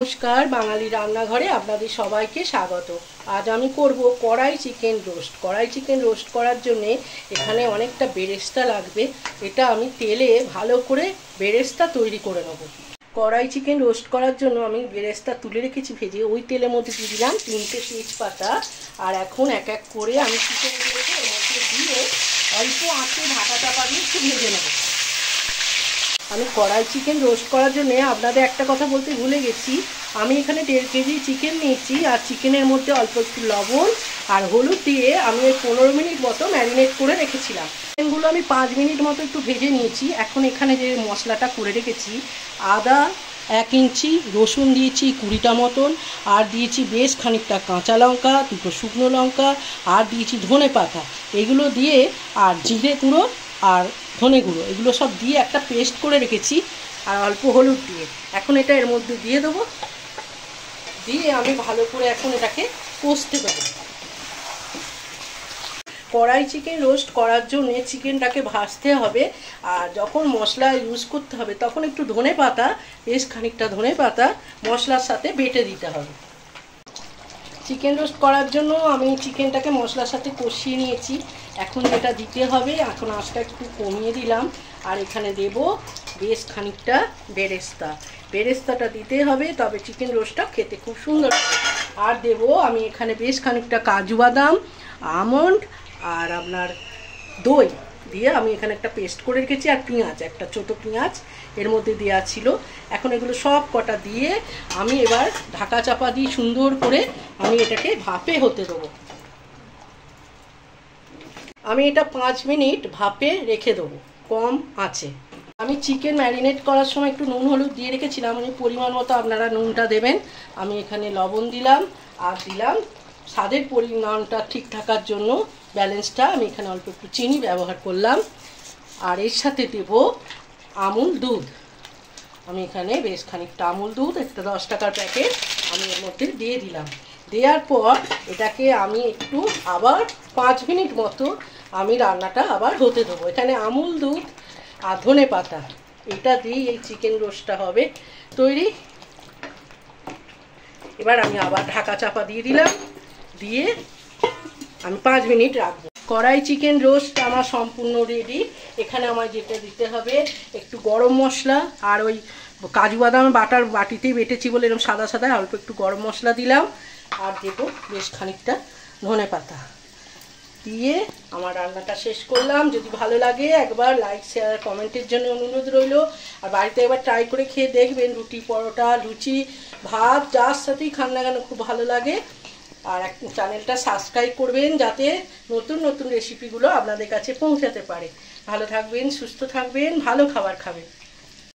নমস্কার, বাঙালি রান্নাঘরে আপনাদের সবাইকে স্বাগত। আজ আমি করব কড়াই চিকেন রোস্ট। কড়াই চিকেন রোস্ট করার জন্য এখানে অনেকটা বেরেস্তা লাগবে। এটা আমি তেলে ভালো করে বেরেস্তা তৈরি করে নেব। কড়াই চিকেন রোস্ট করার জন্য আমি বেরেস্তা তুলে রেখেছি ভেজে, ওই তেলের মধ্যে দিয়ে দিলাম 3টে তেজপাতা। আর এখন এক এক করে আমি চিকেনগুলোকে এর মধ্যে দিয়ে অল্প আঁচে ঢাকা চাপা দিয়ে একটু ভেজে নেব। আমি কড়াই চিকেন রোস্ট করার জন্য আপনাদের একটা কথা বলতে ভুলে গেছি। আমি এখানে 1.5 কেজি চিকেন নিয়েছি, আর চিকেনের মধ্যে অল্প একটু লবণ আর হলুদ দিয়ে আমি 15 মিনিট মতো ম্যারিনেট করে রেখেছিলাম। চিকেনগুলো আমি 5 মিনিট মতো একটু ভেজে নিয়েছি। এখন এখানে যে মশলাটা করে রেখেছি, আদা 1 ইঞ্চি, রসুন দিয়েছি 20টা মতন, আর দিয়েছি বেশ খানিকটা কাঁচা লঙ্কা, 2টো শুকনো লঙ্কা, আর দিয়েছি ধনে পাতা। এগুলো দিয়ে আর জিরে গুঁড়ো আর ধনে গুঁড়ো এগুলো সব দিয়ে একটা পেস্ট করে রেখেছি, আর অল্প হলুদ দিয়ে এখন এটা এর মধ্যে দিয়ে দেবো। দিয়ে আমি ভালো করে এখন এটাকে কষতে দেবো। কড়াই চিকেন রোস্ট করার জন্য চিকেনটাকে ভাজতে হবে, আর যখন মশলা ইউজ করতে হবে তখন একটু ধনে পাতা, বেশ খানিকটা ধনে পাতা মশলার সাথে বেটে দিতে হবে। চিকেন রোস্ট করার জন্য আমি চিকেনটাকে মশলার সাথে কষিয়ে নিয়েছি। এখন যেটা দিতে হবে, এখন আঁচটা একটু কমিয়ে দিলাম, আর এখানে দেব বেশ খানিকটা বেরেস্তাটা দিতে হবে, তবে চিকেন রোস্টটা খেতে খুব সুন্দর হবে। আর দেব আমি এখানে বেশ খানিকটা কাজু বাদাম, আমন্ড আর আপনার দই দিয়ে আমি এখানে একটা পেস্ট করে রেখেছি, আর পেঁয়াজ, একটা ছোটো পেঁয়াজ এর মধ্যে দেওয়া ছিল। এখন এগুলো সব কটা দিয়ে আমি এবার ঢাকা চাপা দিয়ে সুন্দর করে আমি এটাকে ভাপে হতে দেবো। আমি এটা 5 মিনিট ভাপে রেখে দেবো কম আঁচে। আমি চিকেন ম্যারিনেট করার সময় একটু নুন হলুদ দিয়ে রেখেছিলাম, আমি পরিমাণ মতো আপনারা নুনটা দেবেন। আমি এখানে লবণ দিলাম, আর দিলাম স্বাদের পরিমাণটা ঠিক থাকার জন্য ব্যালেন্সটা আমি এখানে অল্প একটু চিনি ব্যবহার করলাম। আর এর সাথে দেব আমুল দুধ। আমি এখানে বেশ খানিকটা আমুল দুধ, একটা 10 টাকার প্যাকেট আমি এর মধ্যে দিয়ে দিলাম। দেওয়ার পর এটাকে আমি একটু আবার 5 মিনিট মতো আমি রান্নাটা আবার হতে দেবো। এখানে আমুল দুধ আর ধনে পাতা এটা দিয়ে এই চিকেন রোস্টটা হবে তৈরি। এবার আমি আবার ঢাকা চাপা দিয়ে দিলাম, দিয়ে আমি 5 মিনিট রাখবো। কড়াই চিকেন রোস্ট আমার সম্পূর্ণ রেডি। এখানে আমার যেটা দিতে হবে একটু গরম মশলা, আর ওই কাজু বাদাম বাটার বাটিতেই বেটেছি বলে এরকম সাদা সাদা অল্প একটু গরম মশলা দিলাম, আর দেবো বেশ খানিকটা ধনে পাতা দিয়ে আমার রান্নাটা শেষ করলাম। যদি ভালো লাগে একবার লাইক শেয়ার কমেন্টের জন্য অনুরোধ রইল। আর বাড়িতে একবার ট্রাই করে খেয়ে দেখবেন, রুটি পরোটা লুচি ভাত যার সাথেই খান না কেন খুব ভালো লাগে। আর চ্যানেলটা সাবস্ক্রাইব করবেন যাতে নতুন নতুন রেসিপিগুলো আপনাদের কাছে পৌঁছাতে পারে। ভালো থাকবেন, সুস্থ থাকবেন, ভালো খাবার খাবেন।